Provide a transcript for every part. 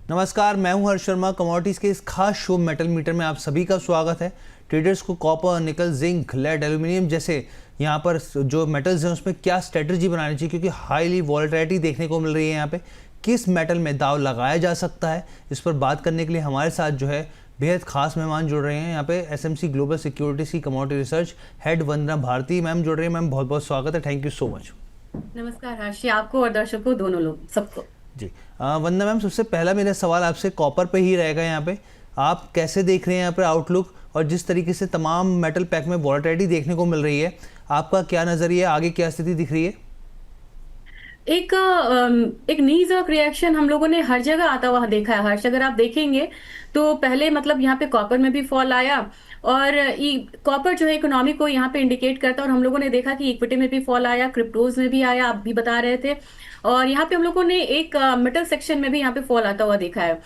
नमस्कार, मैं हूं हर्ष शर्मा। कमोडिटीज़ के इस खास शो मेटल मीटर में आप सभी का स्वागत है। ट्रेडर्स को कॉपर, निकल, जिंक, लेड, एल्यूमिनियम जैसे यहाँ पर जो मेटल्स हैं उसमें क्या स्ट्रेटजी बनानी चाहिए, क्योंकि हाईली वॉलेटिलिटी देखने को मिल रही है। यहाँ पे किस मेटल में दाव लगाया जा सकता है, इस पर बात करने के लिए हमारे साथ जो है बेहद खास मेहमान जुड़ रहे हैं। यहाँ पे एसएमसी ग्लोबल सिक्योरिटीज की कमोडिटी रिसर्च हेड वंदना भारती मैम जुड़ रही है। मैम बहुत बहुत स्वागत है, थैंक यू सो मच। नमस्कार हर्षी, आपको और दर्शकों दोनों लोग सबको जी वंदना मैम, सबसे पहला मेरा सवाल आपसे कॉपर पे ही रहेगा। यहाँ पे आप कैसे देख रहे हैं यहाँ पे आउटलुक, और जिस तरीके से तमाम मेटल पैक में वॉलेटिलिटी देखने को मिल रही है, आपका क्या नज़रिया, आगे क्या स्थिति दिख रही है? एक नीज ऑफ रिएक्शन हम लोगों ने हर जगह आता हुआ देखा है हर्ष। अगर आप देखेंगे तो पहले मतलब यहाँ पे कॉपर में भी फॉल आया, और कॉपर जो है इकोनॉमी को यहाँ पे इंडिकेट करता है, और हम लोगों ने देखा कि इक्विटी में भी फॉल आया, क्रिप्टोज में भी आया, आप भी बता रहे थे। और यहाँ पे हम लोगों ने एक मेटल सेक्शन में भी यहाँ पे फॉल आता हुआ देखा है।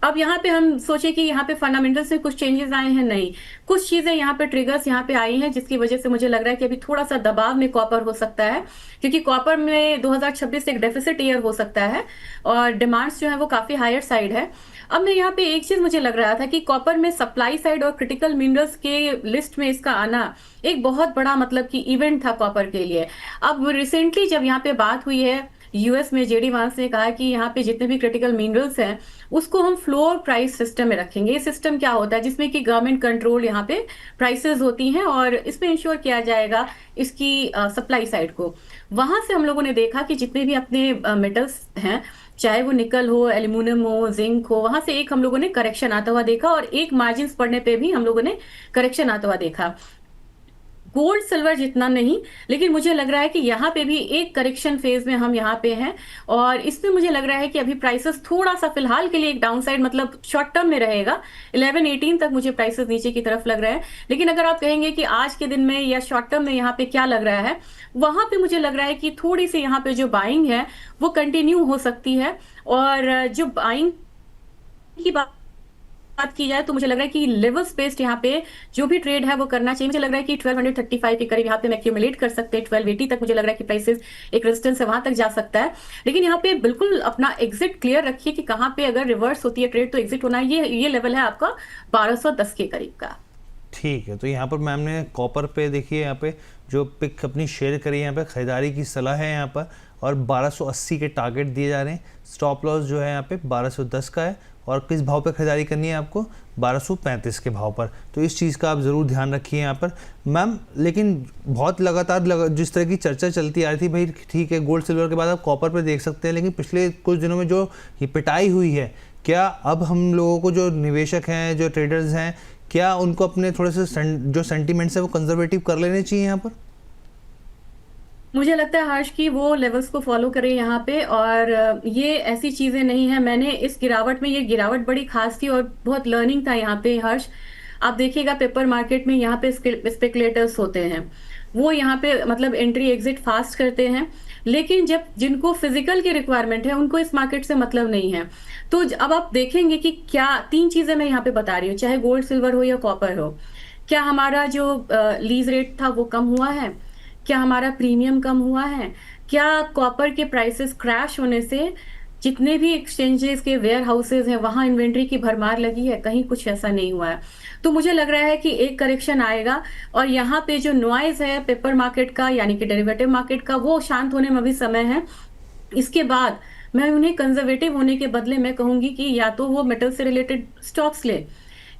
अब यहाँ पे हम सोचे कि यहाँ पे फंडामेंटल्स में कुछ चेंजेस आए हैं, नहीं, कुछ चीजें यहाँ पे ट्रिगर्स यहाँ पे आई हैं, जिसकी वजह से मुझे लग रहा है कि अभी थोड़ा सा दबाव में कॉपर हो सकता है, क्योंकि कॉपर में 2026 एक डेफिसिट ईयर हो सकता है और डिमांड्स जो है वो काफी हायर साइड है। अब मैं यहाँ पे एक चीज मुझे लग रहा था कि कॉपर में सप्लाई साइड और क्रिटिकल मिनरल्स के लिस्ट में इसका आना एक बहुत बड़ा मतलब कि इवेंट था कॉपर के लिए। अब रिसेंटली जब यहाँ पे बात हुई है यूएस में, जेडी वांस ने कहा कि यहाँ पे जितने भी क्रिटिकल मिनरल्स हैं उसको हम फ्लोर प्राइस सिस्टम में रखेंगे। ये सिस्टम क्या होता है, जिसमें कि गवर्नमेंट कंट्रोल यहाँ पे प्राइसेस होती हैं और इसमें इंश्योर किया जाएगा इसकी सप्लाई साइड को। वहां से हम लोगों ने देखा कि जितने भी अपने मेटल्स हैं, चाहे वो निकल हो, एल्यूमिनियम हो, जिंक हो, वहां से एक हम लोगों ने करेक्शन आता हुआ देखा, और एक मार्जिन पड़ने पे भी हम लोगों ने करेक्शन आता हुआ देखा। गोल्ड सिल्वर जितना नहीं, लेकिन मुझे लग रहा है कि यहाँ पे भी एक करेक्शन फेज में हम यहाँ पे हैं, और इसमें मुझे लग रहा है कि अभी प्राइसेस थोड़ा सा फिलहाल के लिए एक डाउन साइड मतलब शॉर्ट टर्म में रहेगा। 11-18 तक मुझे प्राइसेस नीचे की तरफ लग रहा है। लेकिन अगर आप कहेंगे कि आज के दिन में या शॉर्ट टर्म में यहाँ पे क्या लग रहा है, वहां पे मुझे लग रहा है कि थोड़ी सी यहाँ पे जो बाइंग है वो कंटिन्यू हो सकती है। और जो बाइंग की बात की जाए तो मुझे लग रहा है कि लेवल स्पेस्ड यहाँ पे जो भी ट्रेड है वो करना चाहिए। मुझे लग रहा है कि 1235 के करीब यहाँ पे एक्यूमुलेट कर सकते हैं। 1280 तक मुझे लग रहा है कि प्राइसेस एक रेजिस्टेंस है, वहां तक जा सकता है। लेकिन यहाँ पे बिल्कुल अपना एग्जिट क्लियर रखिए कि कहाँ पे अगर रिवर्स होती है ट्रेड तो एग्जिट होना है। ये लेवल है आपका 1210 के करीब का। ठीक है, तो यहाँ पर मैम ने कॉपर पे देखिए, यहाँ पे जो पिक अपनी शेयर करी है, यहाँ पे खरीदारी की सलाह है यहाँ पर, और 1280 के टारगेट दिए जा रहे हैं। स्टॉप लॉस जो है यहाँ पे 1210 का है, और किस भाव पे खरीदारी करनी है आपको, 1235 के भाव पर। तो इस चीज़ का आप ज़रूर ध्यान रखिए यहाँ पर मैम। लेकिन बहुत लगातार जिस तरह की चर्चा चलती आ रही थी, भाई ठीक है गोल्ड सिल्वर के बाद आप कॉपर पर देख सकते हैं, लेकिन पिछले कुछ दिनों में जो ये पिटाई हुई है, क्या अब हम लोगों को जो निवेशक हैं, जो ट्रेडर्स हैं, क्या उनको अपने थोड़े से जो सेंटीमेंट्स है वो कंजर्वेटिव कर लेने चाहिए यहाँ पर? मुझे लगता है हर्ष की वो लेवल्स को फॉलो करें यहाँ पे, और ये ऐसी चीजें नहीं है। मैंने इस गिरावट में, ये गिरावट बड़ी खास थी और बहुत लर्निंग था यहाँ पे हर्ष। आप देखिएगा पेपर मार्केट में यहाँ पे स्पेकुलेटर्स होते हैं, वो यहाँ पे मतलब एंट्री एग्जिट फास्ट करते हैं, लेकिन जब जिनको फिजिकल की रिक्वायरमेंट है उनको इस मार्केट से मतलब नहीं है। तो अब आप देखेंगे कि क्या तीन चीजें मैं यहाँ पे बता रही हूँ, चाहे गोल्ड सिल्वर हो या कॉपर हो। क्या हमारा जो लीज रेट था वो कम हुआ है? क्या हमारा प्रीमियम कम हुआ है? क्या कॉपर के प्राइसेस क्रैश होने से जितने भी एक्सचेंजेस के वेयर हाउसेज हैं वहां इन्वेंट्री की भरमार लगी है? कहीं कुछ ऐसा नहीं हुआ है। तो मुझे लग रहा है कि एक करेक्शन आएगा, और यहाँ पे जो नॉइज है पेपर मार्केट का यानी कि डेरिवेटिव मार्केट का, वो शांत होने में भी समय है। इसके बाद मैं उन्हें कंजर्वेटिव होने के बदले मैं कहूंगी कि या तो वो मेटल से रिलेटेड स्टॉक्स ले,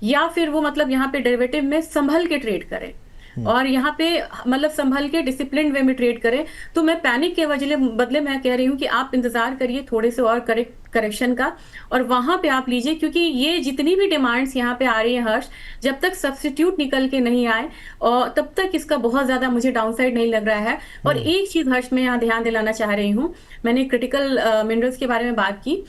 या फिर वो मतलब यहाँ पे डेरिवेटिव में संभल के ट्रेड करें, और यहाँ पे मतलब संभल के डिसिप्लिन वे में ट्रेड करें। तो मैं पैनिक के बदले मैं कह रही हूँ कि आप इंतजार करिए थोड़े से और करेक्शन का, और वहां पे आप लीजिए, क्योंकि ये जितनी भी डिमांड्स यहाँ पे आ रही है हर्ष, जब तक सब्स्टिट्यूट निकल के नहीं आए और तब तक इसका बहुत ज्यादा मुझे डाउनसाइड नहीं लग रहा है। और एक चीज हर्ष में यहाँ ध्यान दिलाना चाह रही हूँ, मैंने क्रिटिकल मिनरल्स के बारे में बात की।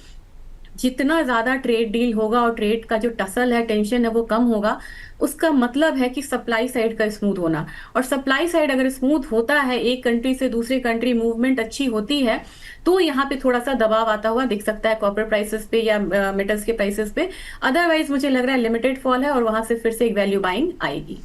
जितना ज्यादा ट्रेड डील होगा और ट्रेड का जो टसल है, टेंशन है, वो कम होगा, उसका मतलब है कि सप्लाई साइड का स्मूथ होना। और सप्लाई साइड अगर स्मूथ होता है, एक कंट्री से दूसरे कंट्री मूवमेंट अच्छी होती है, तो यहाँ पे थोड़ा सा दबाव आता हुआ दिख सकता है कॉपर प्राइसेस पे या मेटल्स के प्राइसेस पे। अदरवाइज मुझे लग रहा है लिमिटेड फॉल है और वहां से फिर से एक वैल्यू बाइंग आएगी।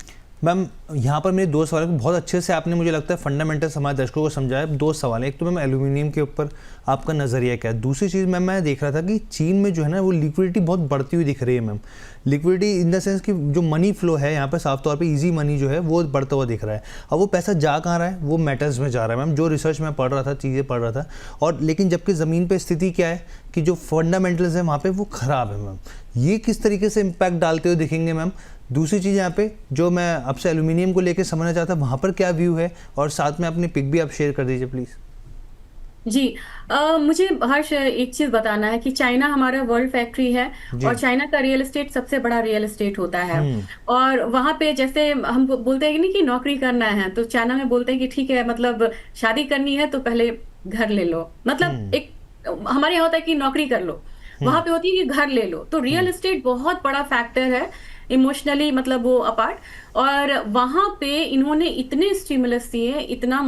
मैम यहाँ पर मेरे दो सवाल हैं, बहुत अच्छे से आपने मुझे लगता है फंडामेंटल्स हमारे दर्शकों को समझाया। दो सवाल हैं, एक तो मैम एल्यूमिनियम के ऊपर आपका नज़रिया क्या है, दूसरी चीज़ मैम मैं देख रहा था कि चीन में जो है ना वो लिक्विडिटी बहुत बढ़ती हुई दिख रही है ma'am. Liquidity in the sense कि जो मनी फ्लो है यहाँ पर साफ तौर पे इजी मनी जो है वो बढ़ता हुआ दिख रहा है। अब वो पैसा जा कहाँ रहा है, वो मेटल्स में जा रहा है मैम, जो रिसर्च मैं पढ़ रहा था, चीज़ें पढ़ रहा था। और लेकिन जबकि ज़मीन पे स्थिति क्या है कि जो फंडामेंटल्स है वहाँ पे वो ख़राब है मैम। ये किस तरीके से इम्पैक्ट डालते हुए दिखेंगे मैम। दूसरी चीज़ यहाँ पे जो मैं आपसे एल्यूमिनियम को लेकर समझना चाहता, वहाँ पर क्या व्यू है, और साथ में अपनी पिक भी आप शेयर कर दीजिए प्लीज़। जी। मुझे हर्ष एक चीज बताना है कि चाइना हमारा वर्ल्ड फैक्ट्री है जी। और चाइना का रियल एस्टेट सबसे बड़ा रियल एस्टेट होता है। हम्म। और वहां पे जैसे हम बोलते हैं कि नहीं कि नौकरी करना है, तो चाइना में बोलते हैं कि ठीक है, मतलब शादी करनी है तो पहले घर ले लो, मतलब हम्म। एक हमारे यहाँ होता है कि नौकरी कर लो, वहां पे होती है कि घर ले लो। तो रियल एस्टेट बहुत बड़ा फैक्टर है इमोशनली, मतलब वो अपार्ट। और वहां पे इन्होंने इतने स्टिमुलस दिए, इतना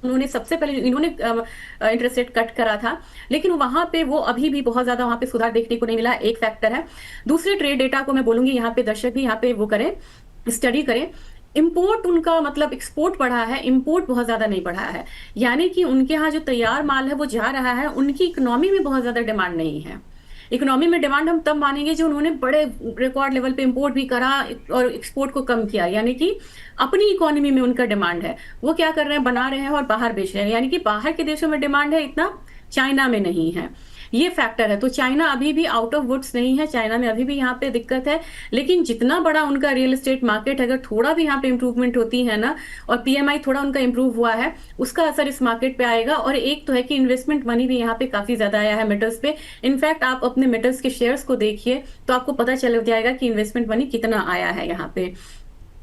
उन्होंने सबसे पहले इन्होंने इंटरेस्ट रेट कट करा था, लेकिन वहां पे वो अभी भी बहुत ज्यादा वहां पे सुधार देखने को नहीं मिला, एक फैक्टर है। दूसरे ट्रेड डेटा को मैं बोलूंगी, यहाँ पे दर्शक भी यहाँ पे वो करें, स्टडी करें। इंपोर्ट उनका मतलब एक्सपोर्ट बढ़ा है, इंपोर्ट बहुत ज्यादा नहीं बढ़ा है। यानी कि उनके यहाँ जो तैयार माल है वो जा रहा है, उनकी इकोनॉमी में बहुत ज्यादा डिमांड नहीं है। इकोनॉमी में डिमांड हम तब मानेंगे जो उन्होंने बड़े रिकॉर्ड लेवल पे इंपोर्ट भी करा और एक्सपोर्ट को कम किया, यानी कि अपनी इकोनॉमी में उनका डिमांड है, वो क्या कर रहे हैं, बना रहे हैं और बाहर बेच रहे हैं। यानी कि बाहर के देशों में डिमांड है, इतना चाइना में नहीं है। ये फैक्टर है। तो चाइना अभी भी आउट ऑफ वुड्स नहीं है, चाइना में अभी भी यहाँ पे दिक्कत है। लेकिन जितना बड़ा उनका रियल एस्टेट मार्केट है, अगर थोड़ा भी यहाँ पे इंप्रूवमेंट होती है ना, और पीएमआई थोड़ा उनका इंप्रूव हुआ है, उसका असर इस मार्केट पे आएगा। और एक तो है कि इन्वेस्टमेंट मनी भी यहाँ पे काफी ज्यादा आया है मेटल्स पे। इनफैक्ट आप अपने मेटल्स के शेयर्स को देखिए तो आपको पता चल जाएगा कि इन्वेस्टमेंट मनी कितना आया है यहाँ पे।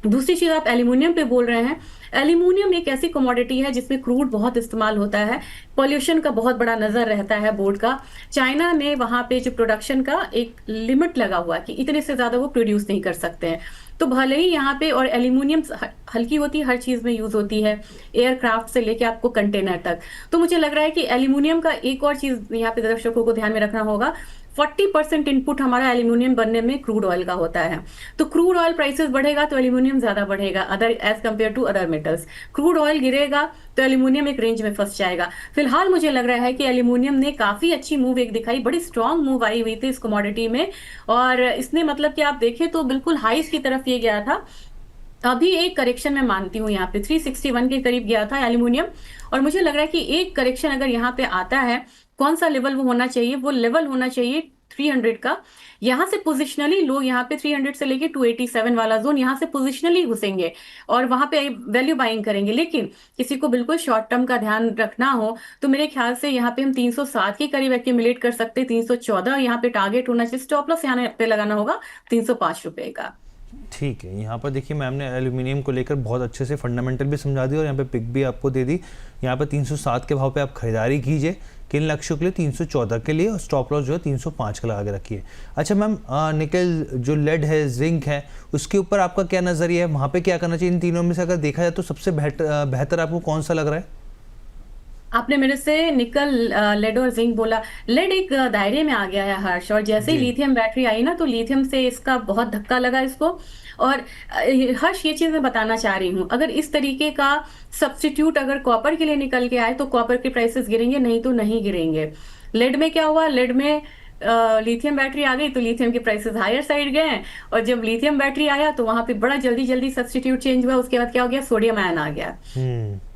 दूसरी चीज, आप एल्यूमिनियम पे बोल रहे हैं। एल्यूमिनियम एक ऐसी कमोडिटी है जिसमें क्रूड बहुत इस्तेमाल होता है, पॉल्यूशन का बहुत बड़ा नजर रहता है बोर्ड का। चाइना ने वहां पे जो प्रोडक्शन का एक लिमिट लगा हुआ है कि इतने से ज्यादा वो प्रोड्यूस नहीं कर सकते हैं। तो भले ही यहाँ पे, और एल्यूमिनियम हल्की होती है, हर चीज में यूज होती है, एयरक्राफ्ट से लेके आपको कंटेनर तक। तो मुझे लग रहा है कि एल्यूमिनियम का एक और चीज यहाँ पे दर्शकों को ध्यान में रखना होगा, 40% इनपुट हमारा एल्यूमिनियम बनने में क्रूड ऑयल का होता है। तो क्रूड ऑयल प्राइसेस बढ़ेगा तो एल्यूमिनियम ज्यादा बढ़ेगा, other as compare to other metals. Crude oil गिरेगा तो एल्यूमिनियम एक रेंज में फंस जाएगा। फिलहाल मुझे लग रहा है कि एल्यूमिनियम ने काफी अच्छी मूव एक दिखाई, बड़ी स्ट्रांग मूव आई हुई थी इस कमोडिटी में। और इसने मतलब कि आप देखें तो बिल्कुल हाइस की तरफ ये गया था। अभी एक करेक्शन मैं मानती हूँ, यहाँ पे 361 के करीब गया था एल्यूमिनियम। और मुझे लग रहा है कि एक करेक्शन अगर यहाँ पे आता है, कौन सा लेवल वो होना चाहिए, वो लेवल होना चाहिए 300 का। यहाँ से पोजिशनली लोग यहाँ पे 300 से लेके 287 वाला जोन, यहाँ से पोजिशनली घुसेंगे और वहां पे वैल्यू बाइंग करेंगे। लेकिन किसी को बिल्कुल शॉर्ट टर्म का ध्यान रखना हो तो मेरे ख्याल से यहाँ पे हम 307 के करीब एक्यूमुलेट कर सकते हैं। 314 यहाँ पे टारगेट होना चाहिए, स्टॉप लॉस यहाँ पे लगाना होगा 305 रुपए का। ठीक है, यहाँ पर देखिए मैम ने एल्यूमिनियम को लेकर बहुत अच्छे से फंडामेंटल भी समझा दी और यहाँ पे पिक भी आपको दे दी। यहाँ पर 307 के भाव पे आप खरीदारी कीजिए, किन लक्ष्यों के लिए, 314 के लिए, और स्टॉप लॉस जो है 305 का लगा के रखिए। अच्छा मैम, निकल जो लेड है, जिंक है, उसके ऊपर आपका क्या नज़रिया है, वहाँ पे क्या करना चाहिए? इन तीनों में से अगर देखा जाए तो सबसे बेहतर आपको कौन सा लग रहा है? आपने मेरे से निकल, लेड और जिंक बोला। लेड एक दायरे में आ गया है हर्ष, और जैसे ही जी। लिथियम बैटरी आई ना, तो लिथियम से इसका बहुत धक्का लगा इसको। और हर्ष, ये चीज मैं बताना चाह रही हूँ, अगर इस तरीके का सब्स्टिट्यूट अगर कॉपर के लिए निकल के आए तो कॉपर के प्राइसेस गिरेंगे, नहीं तो नहीं गिरेंगे। लेड में क्या हुआ, लेड में लिथियम बैटरी आ गई तो लिथियम के प्राइसेस हायर साइड गए। और जब लिथियम बैटरी आया तो वहां पे बड़ा जल्दी जल्दी सब्स्टिट्यूट चेंज हुआ, उसके बाद क्या हो गया, सोडियम आयन आ गया,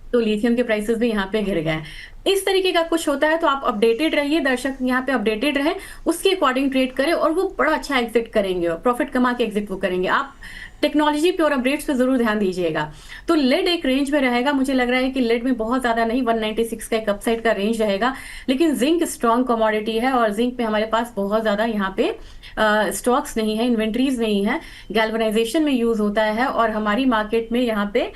तो लिथियम के प्राइसेस भी यहाँ पे गिर गए। इस तरीके का कुछ होता है, तो आप अपडेटेड रहिए, दर्शक यहाँ पे अपडेटेड रहे, उसके अकॉर्डिंग ट्रेड करें और वो बड़ा अच्छा एग्जिट करेंगे और प्रॉफिट कमा के एग्जिट वो करेंगे। आप टेक्नोलॉजी पे और अपडेट्स पे जरूर ध्यान दीजिएगा। तो लेड एक रेंज में रहेगा, मुझे लग रहा है कि लेड में बहुत ज्यादा नहीं, 196 का एक अपसाइड का रेंज रहेगा। लेकिन जिंक स्ट्रॉन्ग कमोडिटी है और जिंक पे हमारे पास बहुत ज्यादा यहाँ पे स्टॉक्स नहीं है, इन्वेंट्रीज नहीं है, गैल्वनाइजेशन में यूज होता है और हमारी मार्केट में यहाँ पे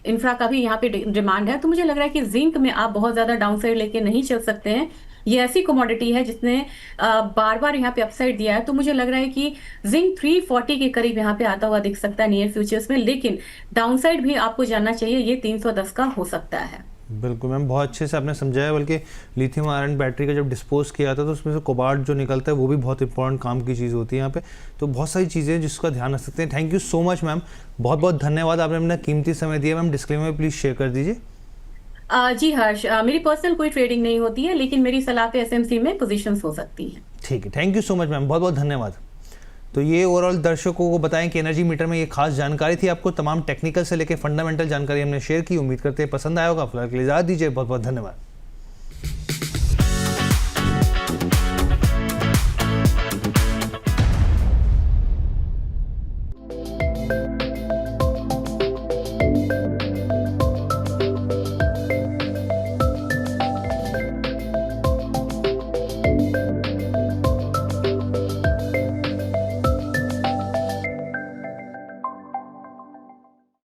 इंफ्रा का भी यहाँ पे डिमांड है। तो मुझे लग रहा है कि जिंक में आप बहुत ज्यादा डाउन साइड लेके नहीं चल सकते हैं। ये ऐसी कमोडिटी है जिसने बार बार यहाँ पे अपसाइड दिया है, तो मुझे लग रहा है कि जिंक 340 के करीब यहाँ पे आता हुआ दिख सकता है नियर फ्यूचर्स में। लेकिन डाउनसाइड भी आपको जानना चाहिए, ये 310 का हो सकता है। बिल्कुल मैम, बहुत अच्छे से आपने समझाया। बल्कि लिथियम आयरन बैटरी का जब डिस्पोज किया जाता है तो उसमें से कोबाल्ट जो निकलता है वो भी बहुत इंपॉर्टेंट काम की चीज़ होती है यहाँ पे। तो बहुत सारी चीज़ें हैं जिसका ध्यान रख सकते हैं। Thank you so much ma'am, बहुत बहुत धन्यवाद, आपने अपना कीमती समय दिया। मैम डिस्क्लेमर प्लीज़ शेयर कर दीजिए। जी हर्ष, मेरी पर्सनल कोई ट्रेडिंग नहीं होती है, लेकिन मेरी सलाह पे एसएमसी में पोजीशंस हो सकती हैं। ठीक है, thank you so much ma'am, बहुत बहुत धन्यवाद। तो ये ओवरऑल दर्शकों को बताएं कि एनर्जी मीटर में ये खास जानकारी थी। आपको तमाम टेक्निकल से लेकर फंडामेंटल जानकारी हमने शेयर की। उम्मीद करते हैं पसंद आया होगा। फिलहाल के लिए इजाज़त दीजिए, बहुत बहुत धन्यवाद।